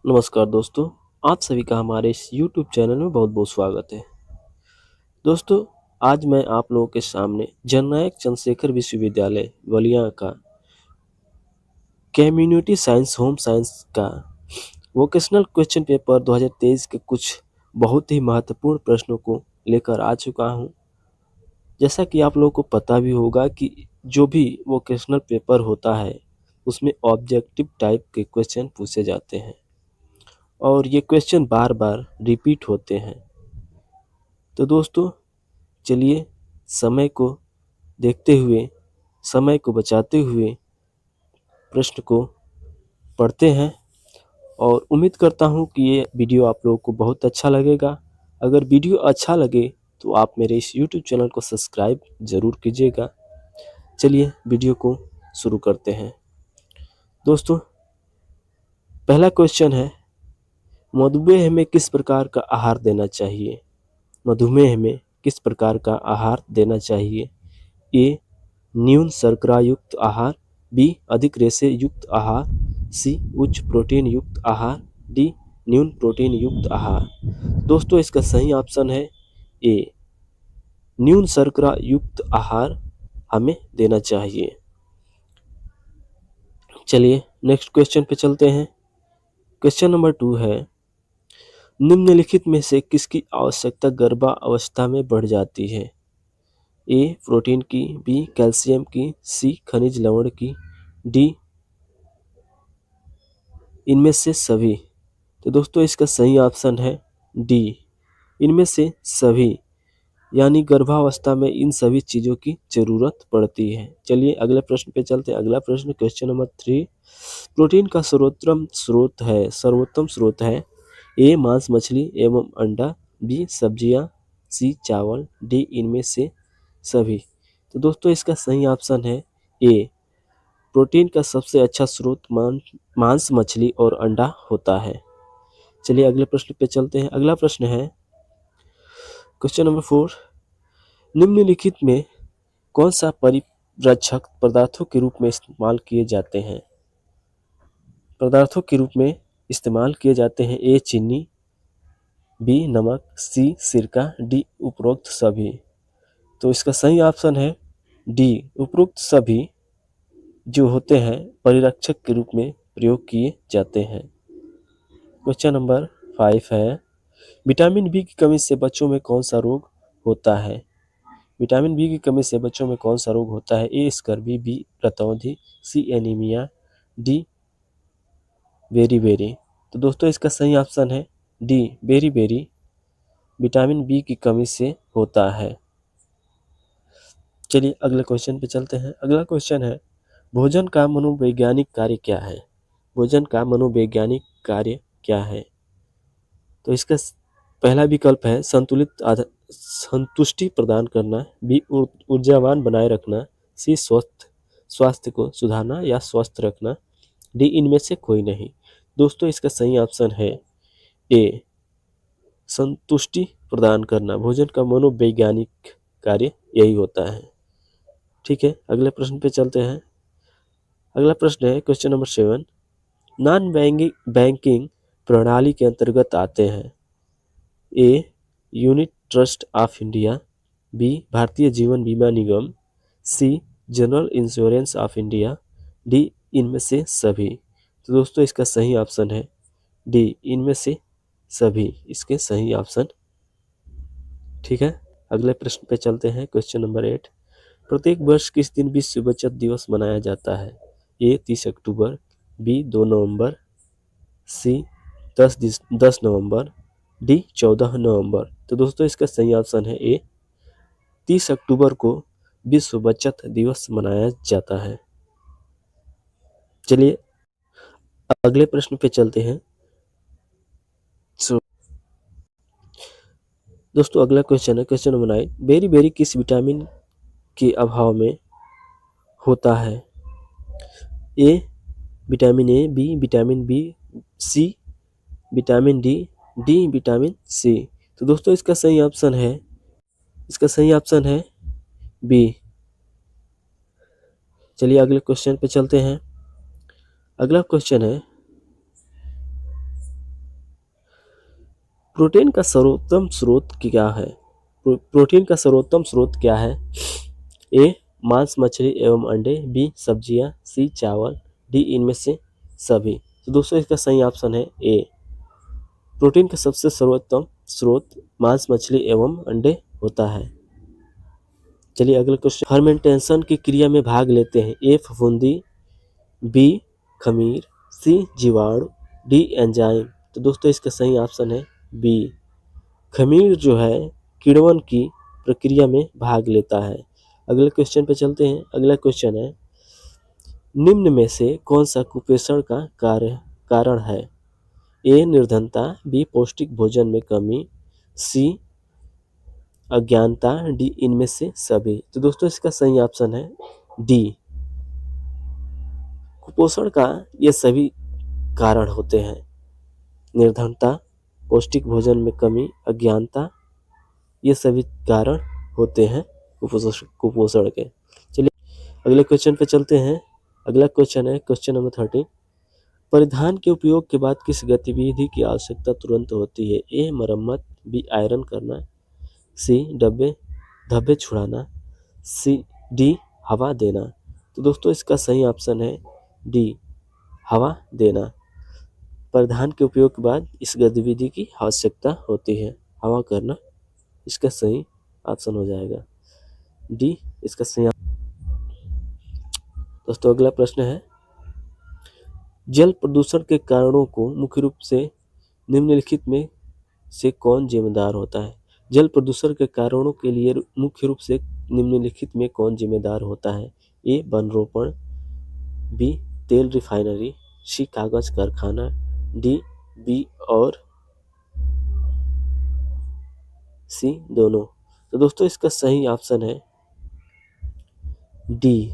नमस्कार दोस्तों, आप सभी का हमारे इस YouTube चैनल में बहुत-बहुत स्वागत है। दोस्तों, आज मैं आप लोगों के सामने जननायक चंद्रशेखर विश्वविद्यालय बलिया का कम्युनिटी साइंस होम साइंस का वोकेशनल क्वेश्चन पेपर 2023 के कुछ बहुत ही महत्वपूर्ण प्रश्नों को लेकर आ चुका हूँ। जैसा कि आप लोगों को पता भी होगा कि जो भी वोकेशनल पेपर होता है, उसमें ऑब्जेक्टिव टाइप के क्वेश्चन पूछे जाते हैं और ये क्वेश्चन बार-बार रिपीट होते हैं। तो दोस्तों, चलिए समय को देखते हुए, समय को बचाते हुए प्रश्न को पढ़ते हैं और उम्मीद करता हूँ कि ये वीडियो आप लोगों को बहुत अच्छा लगेगा। अगर वीडियो अच्छा लगे तो आप मेरे इस YouTube चैनल को सब्सक्राइब ज़रूर कीजिएगा। चलिए वीडियो को शुरू करते हैं। दोस्तों, पहला क्वेश्चन है, मधुमेह में किस प्रकार का आहार देना चाहिए? मधुमेह में किस प्रकार का आहार देना चाहिए? ए न्यून शर्करा युक्त आहार, बी अधिक रेशे युक्त आहार, सी उच्च प्रोटीन युक्त आहार, डी न्यून प्रोटीन युक्त आहार। दोस्तों, इसका सही ऑप्शन है ए न्यून शर्करा युक्त आहार हमें देना चाहिए। चलिए नेक्स्ट क्वेश्चन पे चलते हैं। क्वेश्चन नंबर 2 है, निम्नलिखित में से किसकी आवश्यकता गर्भावस्था में बढ़ जाती है? ए प्रोटीन की, बी कैल्शियम की, सी खनिज लवण की, डी इनमें से सभी। तो दोस्तों, इसका सही ऑप्शन है डी इनमें से सभी, यानी गर्भावस्था में इन सभी चीज़ों की ज़रूरत पड़ती है। चलिए अगले प्रश्न पे चलते हैं। अगला प्रश्न क्वेश्चन नंबर 3, प्रोटीन का सर्वोत्तम स्रोत है ए मांस मछली एवं अंडा, बी सब्जियां, सी चावल, डी इनमें से सभी। तो दोस्तों, इसका सही ऑप्शन है ए प्रोटीन का सबसे अच्छा स्रोत मांस मछली और अंडा होता है। चलिए अगले प्रश्न पे चलते हैं। अगला प्रश्न है क्वेश्चन नंबर 4, निम्नलिखित में कौन सा परिरक्षक पदार्थों के रूप में इस्तेमाल किए जाते हैं? पदार्थों के रूप में इस्तेमाल किए जाते हैं ए चीनी, बी नमक, सी सिरका, डी उपरोक्त सभी। तो इसका सही ऑप्शन है डी उपरोक्त सभी जो होते हैं परिरक्षक के रूप में प्रयोग किए जाते हैं। क्वेश्चन नंबर 5 है, विटामिन बी की कमी से बच्चों में कौन सा रोग होता है? विटामिन बी की कमी से बच्चों में कौन सा रोग होता है? ए स्कर्वी, बी रतौंधी, सी एनीमिया, डी बेरी। तो दोस्तों, इसका सही ऑप्शन है डी बेरी विटामिन बी की कमी से होता है। चलिए अगले क्वेश्चन पे चलते हैं। अगला क्वेश्चन है, भोजन का मनोवैज्ञानिक कार्य क्या है? भोजन का मनोवैज्ञानिक कार्य क्या है? तो इसका पहला विकल्प है संतुष्टि प्रदान करना, बी ऊर्जावान बनाए रखना, सी स्वास्थ्य को सुधारना या स्वस्थ रखना, डी इनमें से कोई नहीं। दोस्तों, इसका सही ऑप्शन है ए संतुष्टि प्रदान करना। भोजन का मनोवैज्ञानिक कार्य यही होता है। ठीक है, अगले प्रश्न पे चलते हैं। अगला प्रश्न है क्वेश्चन नंबर 7, नॉन बैंकिंग प्रणाली के अंतर्गत आते हैं A unit trust of India, B Bharatiya Jeevan Bima Nigam, C general insurance of India, D इनमें से सभी। तो दोस्तों, इसका सही ऑप्शन है डी इनमें से सभी, इसके सही ऑप्शन। ठीक है, अगले प्रश्न पे चलते हैं। क्वेश्चन नंबर 8, प्रत्येक वर्ष किस दिन विश्व बचत दिवस मनाया जाता है? ए 30 अक्टूबर, बी 2 नवंबर, सी 10 नवंबर, डी 14 नवंबर। तो दोस्तों, इसका सही ऑप्शन है ए 30 अक्टूबर को विश्व बचत दिवस मनाया जाता है। चलिए अगले प्रश्न पे चलते हैं। दोस्तों, अगला क्वेश्चन है क्वेश्चन नंबर 9, बेरी किस विटामिन के अभाव में होता है? A vitamin A, B vitamin B, C vitamin D, D vitamin C. तो दोस्तों, इसका सही ऑप्शन है बी। चलिए अगले क्वेश्चन पे चलते हैं। अगला क्वेश्चन है, प्रोटीन का सर्वोत्तम स्रोत क्या है? प्रोटीन का सर्वोत्तम स्रोत क्या है? ए मांस, मछली एवं अंडे, बी सब्जियां, सी चावल, डी इनमें से सभी। तो दोस्तों इसका सही ऑप्शन है ए। प्रोटीन का सबसे सर्वोत्तम स्रोत मांस, मछली एवं अंडे होता है। चलिए अगला क्वेश्चन। फर्मेंटेशन की क्रिया में भाग लेते हैं ए फफूंदी, बी खमीर, सी जीवाणु, डी एंजाइम। तो दोस्तों इसका सही ऑप्शन है बी। खमीर जो है किण्वन की प्रक्रिया में भाग लेता है। अगले क्वेश्चन पे चलते हैं। अगला क्वेश्चन है निम्न में से कौन सा कुपोषण का कारण है? ए निर्धनता, बी पौष्टिक भोजन में कमी, सी अज्ञानता, डी इनमें से सभी। तो दोस्तों इसका सही ऑप्शन है डी। कुपोषण का ये सभी कारण होते हैं। निर्धनता, पौष्टिक भोजन में कमी, अज्ञानता, ये सभी कारण होते हैं कुपोषण के। चलिए अगले क्वेश्चन पे चलते हैं। अगला क्वेश्चन है क्वेश्चन नंबर 30। परिधान के उपयोग के बाद किस गतिविधि की आवश्यकता तुरंत होती है? ए मरम्मत, बी आयरन करना, सी धब्बे छुड़ाना, सी डी हवा देना। तो दोस्तों इसका सही ऑप्शन है डी हवा देना। परिधान के उपयोग के बाद इस गतिविधि की आवश्यकता होती है, हवा करना इसका सही ऑप्शन हो जाएगा डी। इसका सही। दोस्तों अगला प्रश्न है जल प्रदूषण के कारणों को मुख्य रूप से निम्नलिखित में से कौन जिम्मेदार होता है? जल प्रदूषण के कारणों के लिए मुख्य रूप से निम्नलिखित में कौन जिम्मेदार होता है? ए वन रोपण, बी तेल रिफाइनरी, सी कागज कारखाना, डी बी और सी दोनों। तो दोस्तों इसका सही ऑप्शन है डी।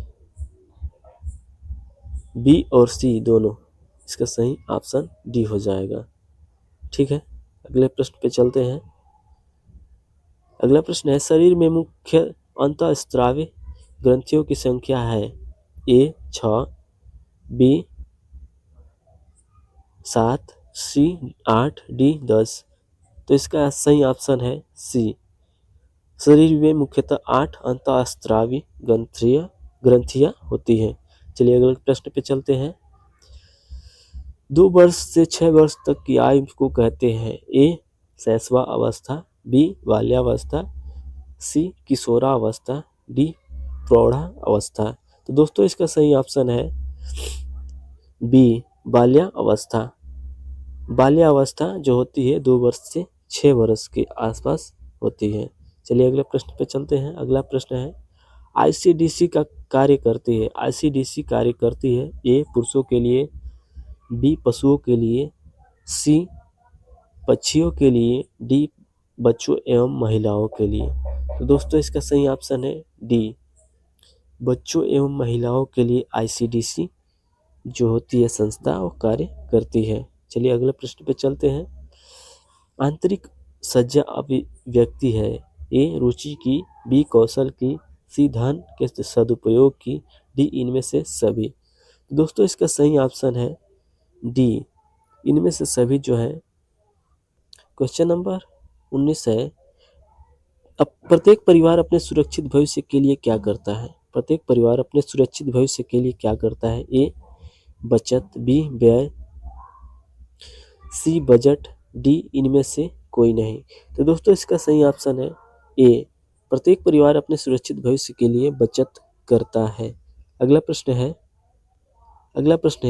बी और सी दोनों, इसका सही ऑप्शन डी हो जाएगा। ठीक है अगले प्रश्न पे चलते हैं। अगला प्रश्न है शरीर में मुख्य अंतःस्रावी ग्रंथियों की संख्या है? ए 6, बी 7, सी 8, डी 10। तो इसका सही ऑप्शन है सी। शरीर में मुख्यतः 8 अंतःस्रावी ग्रंथियां होती हैं। चलिए अगले प्रश्न पे चलते हैं। 2 वर्ष से 6 वर्ष तक की आयु को कहते हैं? ए शैशवा अवस्था, बी बाल्यावस्था, सी किशोरावस्था, डी प्रौढ़ा अवस्था। तो दोस्तों इसका सही ऑप्शन है बी बाल्यावस्था। बाल्यावस्था जो होती है 2 वर्ष से 6 वर्ष के आसपास होती है। चलिए अगले प्रश्न पे चलते हैं। अगला प्रश्न है आईसीडीसी का कार्य करती है? आईसीडीसी कार्य करती है ए पुरुषों के लिए, बी पशुओं के लिए, सी पक्षियों के लिए, डी बच्चों एवं महिलाओं के लिए। तो दोस्तों इसका सही ऑप्शन है डी। बच्चों एवं महिलाओं के लिए आईसीडीसी जो होती है संस्था वो कार्य करती है। चलिए अगले प्रश्न पे चलते हैं। आंतरिक सज्जा अभिव्यक्ति है? ए रुचि की, बी कौशल की, सी धन के सदुपयोग की, डी इनमें से सभी। दोस्तों इसका सही ऑप्शन है डी इनमें से सभी जो है। क्वेश्चन नंबर 19 है अब प्रत्येक परिवार अपने सुरक्षित भविष्य के लिए क्या करता है? प्रत्येक परिवार अपने सुरक्षित भविष्य के लिए क्या करता है? ए बचत, बी व्यय, सी बजट, डी इनमें से कोई नहीं। तो दोस्तों इसका सही ऑप्शन है ए। प्रत्येक परिवार अपने सुरक्षित भविष्य के लिए बचत करता है। अगला प्रश्न है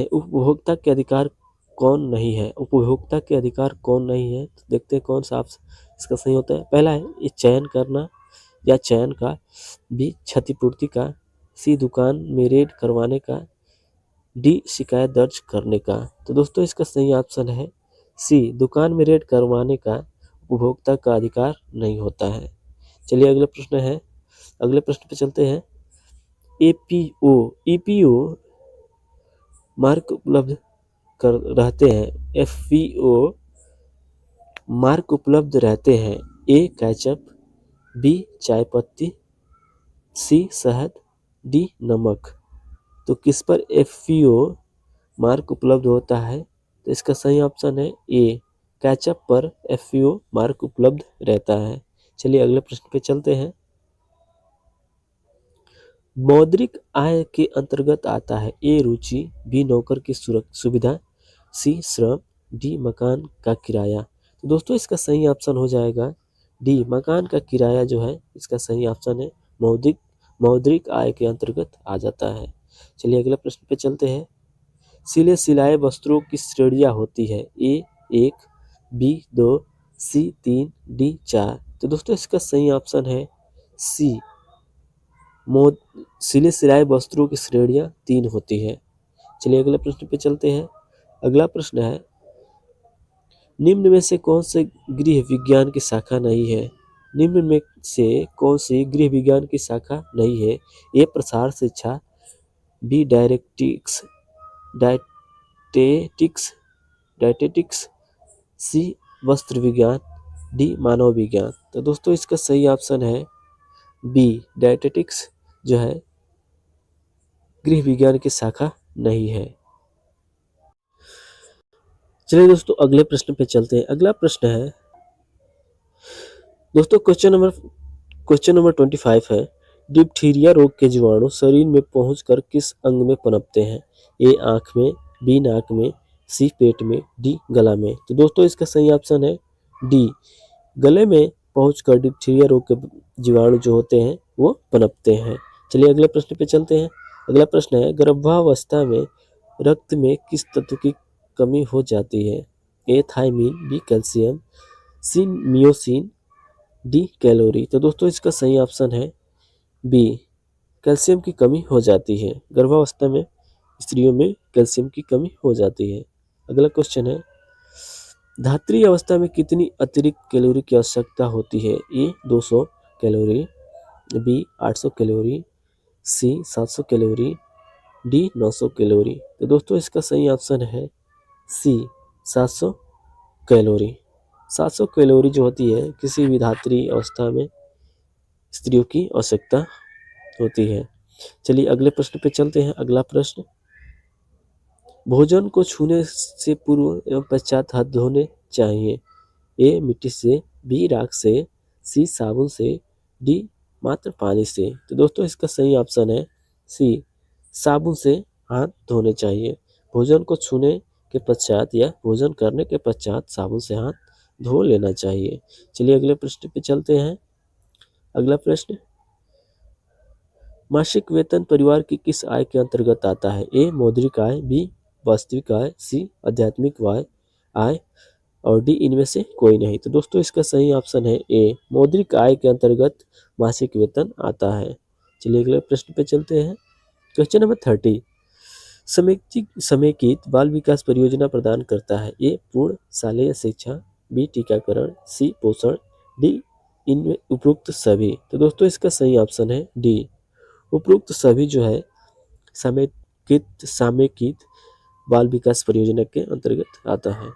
उपभोक्ता के अधिकार कौन नहीं है? उपभोक्ता के अधिकार कौन नहीं है? तो देखते हैं कौन सा इसका सही होता है। पहला है ये चयन करना या चयन का, बी क्षतिपूर्ति का, सी दुकान में रेड करवाने का, डी शिकायत दर्ज करने का। तो दोस्तों इसका सही ऑप्शन है सी। दुकान में रेड करवाने का उपभोक्ता का अधिकार नहीं होता है। चलिए अगले प्रश्न पे चलते हैं। ईपीओ मार्क उपलब्ध कर रहते हैं? एफपीओ मार्क उपलब्ध रहते हैं? ए केचप, बी चाय पत्ती, सी शहद, डी नमक। तो किस पर एफपीओ मार्क उपलब्ध होता है? तो इसका सही ऑप्शन है ए कैचअप पर FAO मार्क उपलब्ध रहता है। चलिए अगले प्रश्न पे चलते हैं। मौद्रिक आय के अंतर्गत आता है ए रुचि, बी नौकर की सुविधा, सी श्रम, डी मकान का किराया। तो दोस्तों इसका सही ऑप्शन हो जाएगा डी मकान का किराया जो है इसका सही ऑप्शन है। मौद्रिक मौद्रिक आय के अंतर्गत आ जाता है। चलिए अगले प्रश्न पे चलते हैं। सिलाए वस्त्रों की श्रेणियाँ होती है ए 1, बी 2, सी 3, डी 4। तो दोस्तों इसका सही ऑप्शन है सी सिलाए वस्त्रों की श्रेणियाँ 3 होती है। चलिए अगले प्रश्न पे चलते हैं। अगला प्रश्न है निम्न में से कौन से गृह विज्ञान की शाखा नहीं है। निम्न में से कौन सी गृह विज्ञान की शाखा नहीं है। ए प्रसार शिक्षा, बी डायटेटिक्स, सी वस्त्र विज्ञान, डी मानव विज्ञान। तो दोस्तों इसका सही ऑप्शन है बी डायटेटिक्स जो है गृह विज्ञान की शाखा नहीं है। चलिए दोस्तों अगले प्रश्न पे चलते हैं। अगला प्रश्न है दोस्तों क्वेश्चन नंबर 25 है। डिप्थीरिया रोग के जीवाणु शरीर में पहुंचकर किस अंग में पनपते हैं। ए आंख में, बी नाक में, सी पेट में, डी गला में। तो दोस्तों इसका सही ऑप्शन है डी गले में पहुंचकर डिप्थीरिया रोग के जीवाणु जो होते हैं वो पनपते हैं। चलिए अगले प्रश्न पे चलते हैं। अगला प्रश्न है गर्भावस्था में रक्त में किस तत्व की कमी हो जाती है। ए थायमीन, बी कैल्शियम, सी मियोसिन, डी कैलोरी। तो दोस्तों इसका सही ऑप्शन है बी कैल्शियम की कमी हो जाती है। गर्भावस्था में स्त्रियों में कैल्शियम की कमी हो जाती है। अगला क्वेश्चन है धात्री अवस्था में कितनी अतिरिक्त कैलोरी की आवश्यकता होती है। ए 200 कैलोरी, बी 800 कैलोरी, सी 700 कैलोरी, डी 900 कैलोरी। तो दोस्तों इसका सही ऑप्शन है सी 700 कैलोरी। 700 कैलोरी जो होती है किसी भी धात्री अवस्था में स्त्रियों की आवश्यकता होती है। चलिए अगले प्रश्न पे चलते हैं। अगला प्रश्न भोजन को छूने से पूर्व एवं पश्चात हाथ धोने चाहिए। ए मिट्टी से, बी राख से, सी साबुन से, डी मात्र पानी से। तो दोस्तों इसका सही ऑप्शन है सी साबुन से हाथ धोने चाहिए। भोजन को छूने के पश्चात या भोजन करने के पश्चात साबुन से हाथ धो लेना चाहिए। चलिए अगले प्रश्न पे चलते हैं। अगला प्रश्न मासिक वेतन परिवार की किस आय के अंतर्गत आता है। ए मौद्रिक आय, बी वास्तविक आय, सी आध्यात्मिक आय और डी इनमें से कोई नहीं। तो दोस्तों इसका सही ऑप्शन है ए मौद्रिक आय के अंतर्गत मासिक वेतन आता है। चलिए अगले प्रश्न पे चलते हैं। क्वेश्चन नंबर 30 समेकित बाल विकास परियोजना प्रदान करता है। ए पूर्ण शालेय शिक्षा, बी टीकाकरण, सी पोषण, डी इनमें उपरोक्त सभी। तो दोस्तों इसका सही ऑप्शन है डी उपरोक्त सभी जो है समेकित बाल विकास परियोजना के अंतर्गत आता है।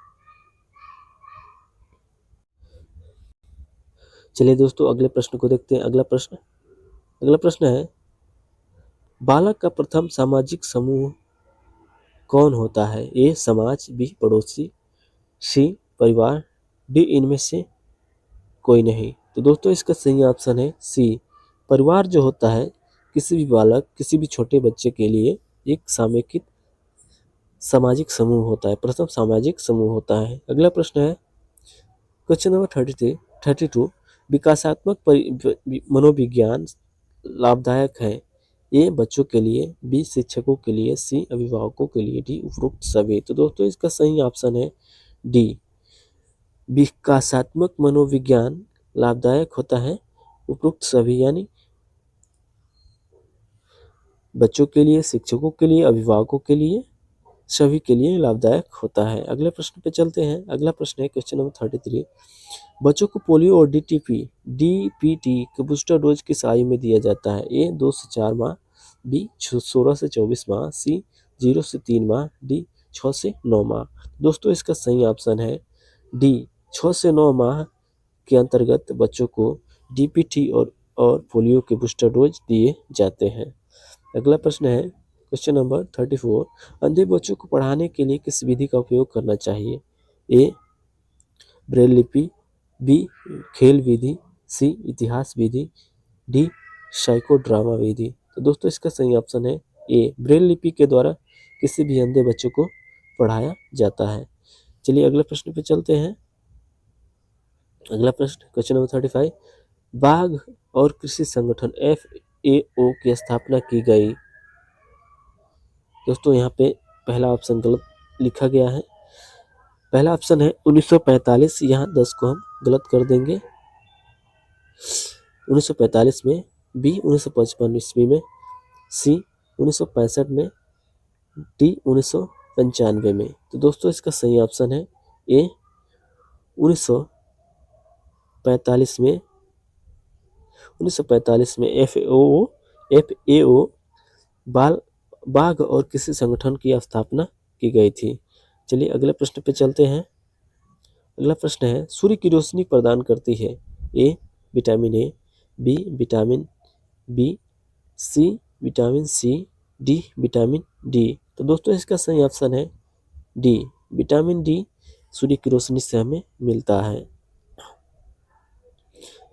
चलिए दोस्तों अगले प्रश्न को देखते हैं। अगला प्रश्न है बालक का प्रथम सामाजिक समूह कौन होता है। ए समाज, बी पड़ोसी, सी परिवार, डी इनमें से कोई नहीं। तो दोस्तों इसका सही ऑप्शन है सी परिवार जो होता है किसी भी बालक किसी भी छोटे बच्चे के लिए एक समेकित सामाजिक समूह होता है, प्रथम सामाजिक समूह होता है। अगला प्रश्न है क्वेश्चन नंबर 32 विकासात्मक मनोविज्ञान लाभदायक है। ए बच्चों के लिए, बी शिक्षकों के लिए, सी अभिभावकों के लिए, डी उपरोक्त सभी। तो दोस्तों इसका सही ऑप्शन है डी विकासात्मक मनोविज्ञान लाभदायक होता है उपरोक्त सभी यानी बच्चों के लिए, शिक्षकों के लिए, अभिभावकों के लिए, सभी के लिए लाभदायक होता है। अगले प्रश्न पे चलते हैं। अगला प्रश्न है क्वेश्चन नंबर 33 बच्चों को पोलियो और डीपीटी के बूस्टर डोज किस आयु में दिया जाता है। ए 2 से 4 माह, बी 16 से 24 माह, सी 0 से 3 माह, डी 6 से 9 माह। दोस्तों इसका सही ऑप्शन है डी 6 से 9 माह के अंतर्गत बच्चों को डीपीटी और पोलियो के बूस्टर डोज दिए जाते हैं। अगला प्रश्न है क्वेश्चन नंबर 34 अंधे बच्चों को पढ़ाने के लिए किस विधि का उपयोग करना चाहिए। ए ब्रेल लिपि, बी खेल विधि, सी इतिहास विधि, डी साइकोड्रामा विधि। तो दोस्तों इसका सही ऑप्शन है ए, ब्रेल लिपि के द्वारा किसी भी अंधे बच्चों को पढ़ाया जाता है। चलिए अगले प्रश्न पे चलते हैं। अगला प्रश्न क्वेश्चन नंबर 35, बाघ और कृषि संगठन FAO की स्थापना की गई। दोस्तों यहाँ पे पहला ऑप्शन गलत लिखा गया है। पहला ऑप्शन है 1945, यहाँ 10 को हम गलत कर देंगे। 1945 में, बी 1955 ईस्वी में, सी 1965 में, डी 1995 में। तो दोस्तों इसका सही ऑप्शन है ए 1945 में। 1945 में FAO बाघ और किसी संगठन की स्थापना की गई थी। चलिए अगले प्रश्न पे चलते हैं। अगला प्रश्न है, सूर्य की रोशनी प्रदान करती है A vitamin A, B vitamin B, C vitamin C, D vitamin D. तो दोस्तों इसका सही ऑप्शन है डी, विटामिन डी सूर्य की रोशनी से हमें मिलता है।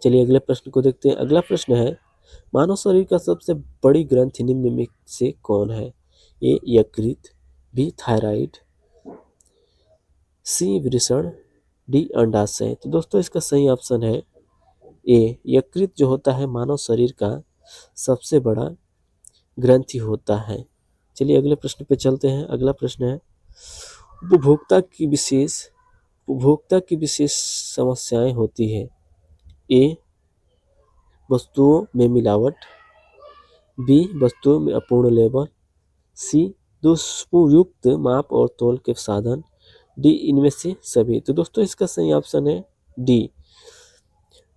चलिए अगले प्रश्न को देखते हैं। अगला प्रश्न है, मानव शरीर का सबसे बड़ी ग्रंथि निम्न में से कौन है? ए यकृत, बी थायराइड, सी वृषण, डी अंडाशय। तो दोस्तों इसका सही ऑप्शन है ए, यकृत जो होता है मानव शरीर का सबसे बड़ा ग्रंथि होता है। चलिए अगले प्रश्न पे चलते हैं। अगला प्रश्न है, उपभोक्ता की विशेष समस्याएं होती है। ए वस्तुओं में मिलावट, बी वस्तुओं में अपूर्ण लेबल, सी दुष्प्रयुक्त माप और तौल के साधन, डी इनमें से सभी। तो दोस्तों इसका सही ऑप्शन है डी,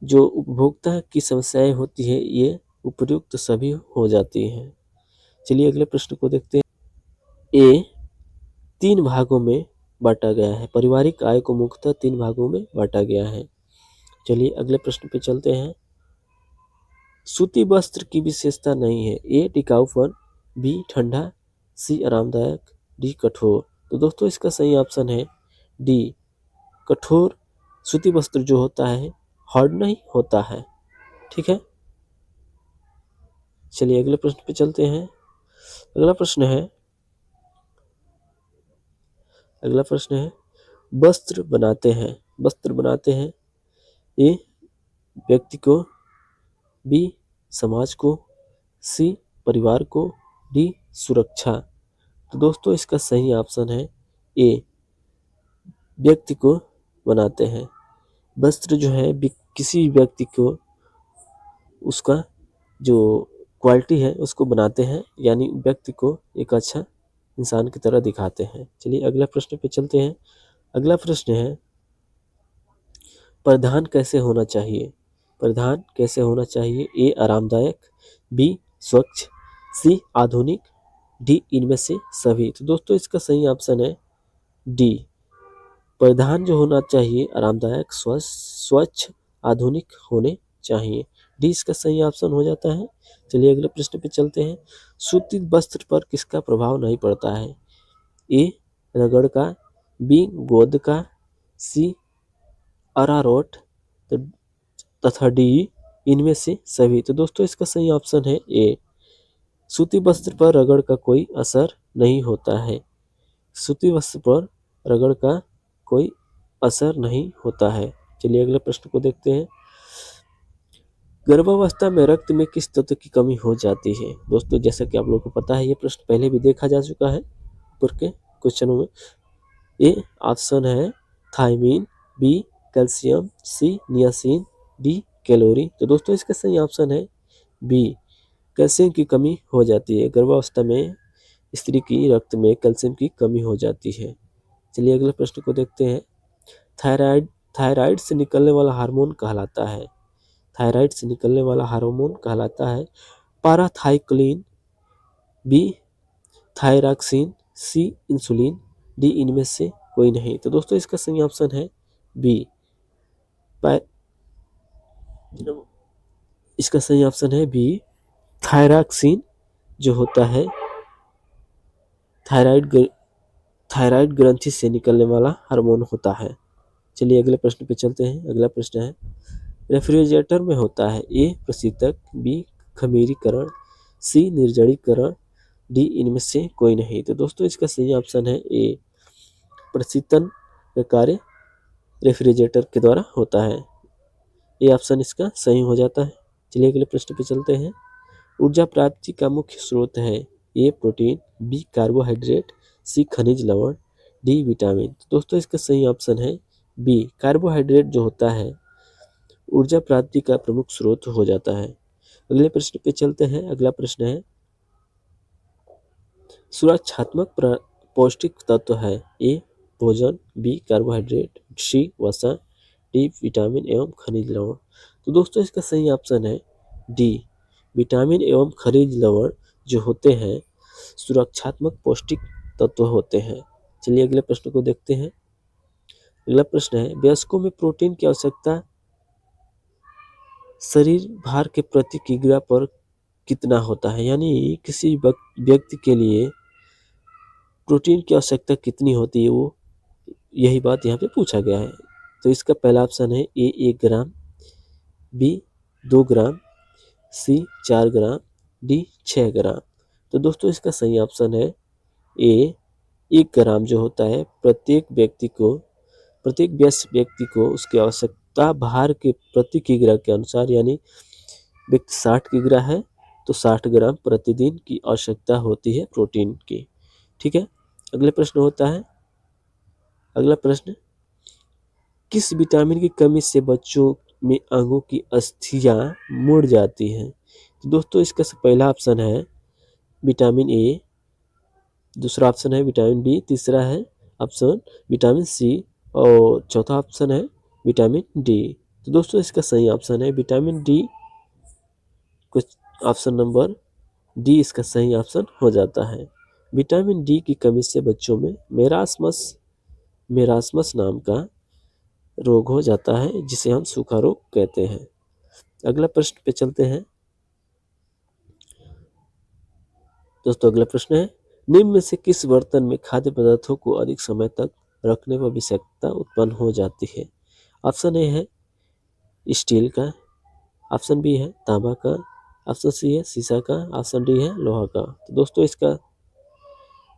जो उपभोक्ता की समस्याएं होती है ये उपयुक्त सभी हो जाती हैं। चलिए अगले प्रश्न को देखते हैं। ए 3 भागों में बांटा गया है। पारिवारिक आय को मुख्यतः 3 भागों में बांटा गया है। चलिए अगले प्रश्न पे चलते हैं। सूती वस्त्र की विशेषता नहीं है। ए टिकाऊपन, बी ठंडा, सी आरामदायक, डी कठोर। तो दोस्तों इसका सही ऑप्शन है डी, कठोर। सूती वस्त्र जो होता है हार्ड नहीं होता है। ठीक है, चलिए अगले प्रश्न पे चलते हैं। अगला प्रश्न है, वस्त्र बनाते हैं ए व्यक्ति को, बी समाज को, सी परिवार को, डी सुरक्षा। तो दोस्तों इसका सही ऑप्शन है ए, व्यक्ति को बनाते हैं। वस्त्र जो है किसी व्यक्ति को उसका जो क्वालिटी है उसको बनाते हैं, यानी व्यक्ति को एक अच्छा इंसान की तरह दिखाते हैं। चलिए अगला प्रश्न पे चलते हैं। अगला प्रश्न है, परिधान कैसे होना चाहिए? ए आरामदायक, बी स्वच्छ, सी आधुनिक, डी इनमें से सभी। तो दोस्तों इसका सही ऑप्शन है डी, परिधान जो होना चाहिए आरामदायक, स्वच्छ, आधुनिक होने चाहिए। डी इसका सही ऑप्शन हो जाता है। चलिए अगले प्रश्न पे चलते हैं। सूती वस्त्र पर किसका प्रभाव नहीं पड़ता है? ए रगड़ का, बी गोंद का, सी अरारोट, तथा डी इनमें से सभी। तो दोस्तों इसका सही ऑप्शन है ए, सूती वस्त्र पर रगड़ का कोई असर नहीं होता है। सूती वस्त्र पर रगड़ का कोई असर नहीं होता है। चलिए अगले प्रश्न को देखते हैं। गर्भावस्था में रक्त में किस तत्व की कमी हो जाती है? दोस्तों जैसा कि आप लोगों को पता है, ये प्रश्न पहले भी देखा जा चुका है ऊपर के क्वेश्चनों में। ए ऑप्शन है थायमीन, बी कैल्शियम, सी नियासिन, डी कैलोरी। तो दोस्तों इसका सही ऑप्शन है बी, कैल्शियम की कमी हो जाती है। गर्भावस्था में स्त्री की रक्त में कैल्शियम की कमी हो जाती है। चलिए अगले प्रश्न को देखते हैं। थायराइड से निकलने वाला हार्मोन कहलाता है। पाराथाइरोक्सिन, बी थायरॉक्सिन, सी इंसुलिन, डी इनमें से कोई नहीं। तो दोस्तों इसका सही ऑप्शन है बी, इसका सही ऑप्शन है बी, थायरॉक्सिन जो होता है थायराइड ग्रंथि से निकलने वाला हार्मोन होता है। चलिए अगले प्रश्न पे चलते हैं। अगला प्रश्न है, रेफ्रिजरेटर में होता है ए प्रशीतक, बी खमीरीकरण, सी निर्जलीकरण, डी इनमें से कोई नहीं। तो दोस्तों इसका सही ऑप्शन है ए, प्रशीतन का कार्य रेफ्रिजरेटर के द्वारा होता है। ये ऑप्शन इसका सही हो जाता है। चलिए अगले प्रश्न पे चलते हैं। ऊर्जा प्राप्ति का मुख्य स्रोत है ए प्रोटीन, बी कार्बोहाइड्रेट, सी खनिज लवण, डी विटामिन। तो दोस्तों इसका सही ऑप्शन है बी, कार्बोहाइड्रेट जो होता है ऊर्जा प्राप्ति का प्रमुख स्रोत हो जाता है। अगले प्रश्न पे चलते हैं। अगला प्रश्न है, सुरक्षात्मक पौष्टिक तत्व है ए भोजन, बी कार्बोहाइड्रेट, सी वसा, डी विटामिन एवं खनिज लवण। तो दोस्तों इसका सही ऑप्शन है डी, विटामिन एवं खनिज लवण जो होते हैं सुरक्षात्मक पौष्टिक तत्व होते हैं। चलिए अगले प्रश्न को देखते हैं। अगला प्रश्न है, वयस्कों में प्रोटीन की आवश्यकता शरीर भार के प्रति किग्रा पर कितना होता है, यानी किसी व्यक्ति के लिए प्रोटीन की आवश्यकता कितनी होती है, वो यही बात यहाँ पे पूछा गया है। तो इसका पहला ऑप्शन है ए 1 ग्राम, बी 2 ग्राम, सी 4 ग्राम, डी 6 ग्राम। तो दोस्तों इसका सही ऑप्शन है ए, 1 ग्राम जो होता है प्रत्येक वयस्क व्यक्ति को उसकी आवश्यकता भार के प्रति किग्रा के अनुसार, यानी व्यक्ति 60 किग्रा है तो 60 ग्राम प्रतिदिन की आवश्यकता होती है प्रोटीन की। ठीक है, अगले प्रश्न होता है। अगला प्रश्न, किस विटामिन की कमी से बच्चों में अंगों की अस्थियां मुड़ जाती हैं? तो दोस्तों इसका पहला ऑप्शन है विटामिन ए, दूसरा ऑप्शन है विटामिन बी, तीसरा है ऑप्शन विटामिन सी और चौथा ऑप्शन है विटामिन डी। तो दोस्तों इसका सही ऑप्शन है विटामिन डी, कुछ ऑप्शन नंबर डी इसका सही ऑप्शन हो जाता है। विटामिन डी की कमी से बच्चों में मेरास्मस नाम का रोग हो जाता है, जिसे हम सूखा रोग कहते हैं। अगला प्रश्न पे चलते हैं। दोस्तों अगला प्रश्न है, निम्न में से किस बर्तन में खाद्य पदार्थों को अधिक समय तक रखने पर विषाक्तता उत्पन्न हो जाती है? ऑप्शन ए है स्टील का, ऑप्शन बी है तांबा का, ऑप्शन सी है शीशा का, ऑप्शन डी है लोहा का। तो दोस्तों इसका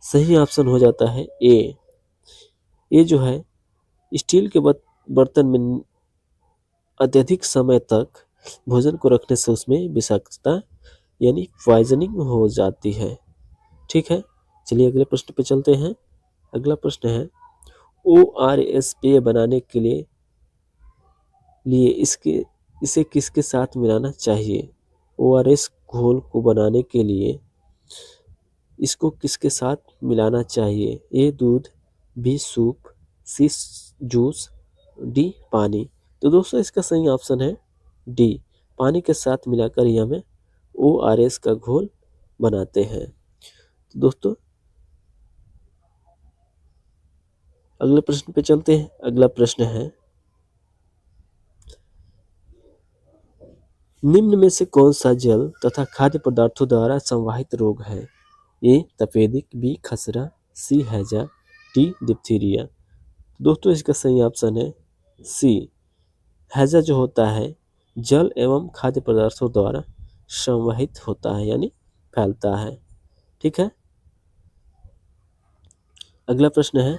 सही ऑप्शन हो जाता है ए। ये जो है स्टील के बर्तन में अत्यधिक समय तक भोजन को रखने से उसमें विषाक्तता यानी पॉइजनिंग हो जाती है। ठीक है, चलिए अगले प्रश्न पे चलते हैं। अगला प्रश्न है, ORS पेय बनाने के लिए इसे किसके साथ मिलाना चाहिए? ORS घोल को बनाने के लिए इसको किसके साथ मिलाना चाहिए? ए दूध, बी सूप, सी जूस, डी पानी। तो दोस्तों इसका सही ऑप्शन है डी, पानी के साथ मिलाकर ही हमें ORS का घोल बनाते हैं। तो दोस्तों अगले प्रश्न पे चलते हैं। अगला प्रश्न है, निम्न में से कौन सा जल तथा खाद्य पदार्थों द्वारा संवाहित रोग है? ए तपेदिक, बी खसरा, सी हैजा, डी डिप्थीरिया। दोस्तों इसका सही ऑप्शन है सी, हैजा जो होता है जल एवं खाद्य पदार्थों द्वारा संवहित होता है, यानी फैलता है। ठीक है, अगला प्रश्न है,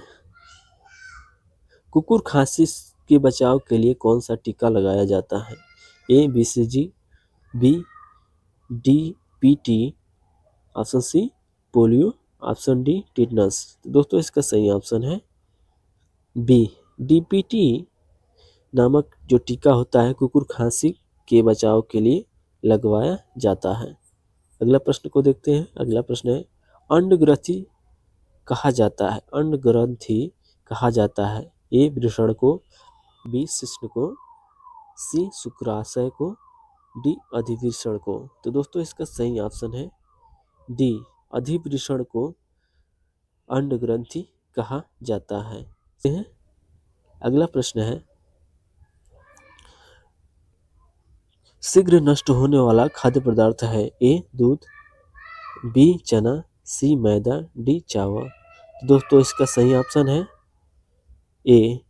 कुकुर खांसी के बचाव के लिए कौन सा टीका लगाया जाता है? A BCG, B DPT, option C polio, option D tetanus. तो दोस्तों इसका सही ऑप्शन है बी, DPT नामक जो टीका होता है कुकुर खांसी के बचाव के लिए लगवाया जाता है। अगला प्रश्न को देखते हैं। अगला प्रश्न है, अंडग्रंथि कहा जाता है, अंडग्रंथि कहा जाता है ए वृषण को, बी शिश्न को, सी शुक्राशय को, डी अधिवृषण को। तो दोस्तों इसका सही ऑप्शन है डी, अधिवृषण को अंडग्रंथि कहा जाता है। अगला प्रश्न है, शीघ्र नष्ट होने वाला खाद्य पदार्थ है ए दूध, बी चना, सी मैदा, डी चावल। दोस्तों इसका सही ऑप्शन है ए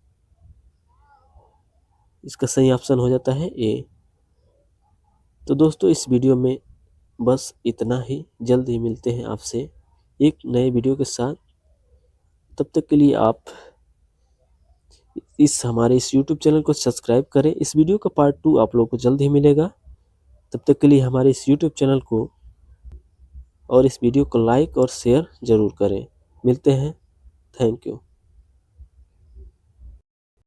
इसका सही ऑप्शन हो जाता है ए। तो दोस्तों इस वीडियो में बस इतना ही। जल्द ही मिलते हैं आपसे एक नए वीडियो के साथ। तब तक के लिए आप हमारे इस YouTube चैनल को सब्सक्राइब करें। इस वीडियो का पार्ट 2 आप लोगों को जल्द ही मिलेगा। तब तक के लिए हमारे इस YouTube चैनल को और इस वीडियो को लाइक और शेयर जरूर करें। मिलते हैं। Thank you.